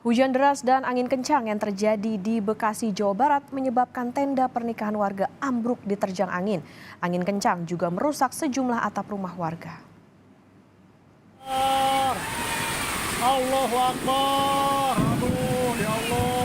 Hujan deras dan angin kencang yang terjadi di Bekasi, Jawa Barat menyebabkan tenda pernikahan warga ambruk diterjang angin. Angin kencang juga merusak sejumlah atap rumah warga. Allahu Akbar. Aduh, ya Allah.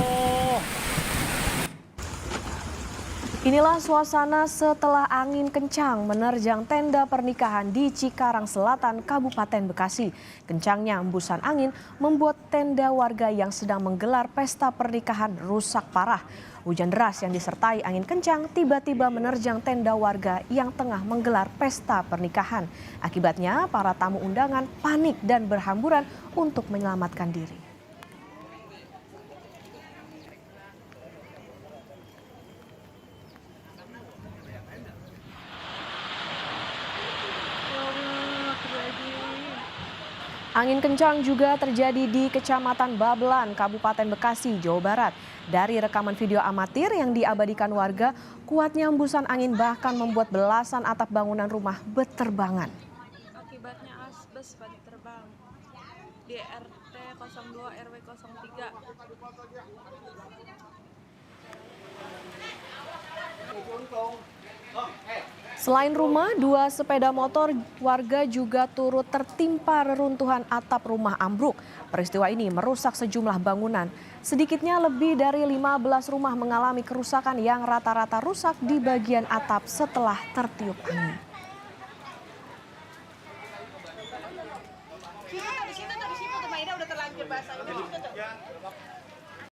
Inilah suasana setelah angin kencang menerjang tenda pernikahan di Cikarang Selatan, Kabupaten Bekasi. Kencangnya embusan angin membuat tenda warga yang sedang menggelar pesta pernikahan rusak parah. Hujan deras yang disertai angin kencang tiba-tiba menerjang tenda warga yang tengah menggelar pesta pernikahan. Akibatnya para tamu undangan panik dan berhamburan untuk menyelamatkan diri. Angin kencang juga terjadi di Kecamatan Babelan, Kabupaten Bekasi, Jawa Barat. Dari rekaman video amatir yang diabadikan warga, kuatnya hembusan angin bahkan membuat belasan atap bangunan rumah berterbangan. Akibatnya asbes banyak terbang di RT 02 RW 03. Selain rumah, 2 sepeda motor warga juga turut tertimpa reruntuhan atap rumah ambruk. Peristiwa ini merusak sejumlah bangunan. Sedikitnya lebih dari 15 rumah mengalami kerusakan yang rata-rata rusak di bagian atap setelah tertiup angin.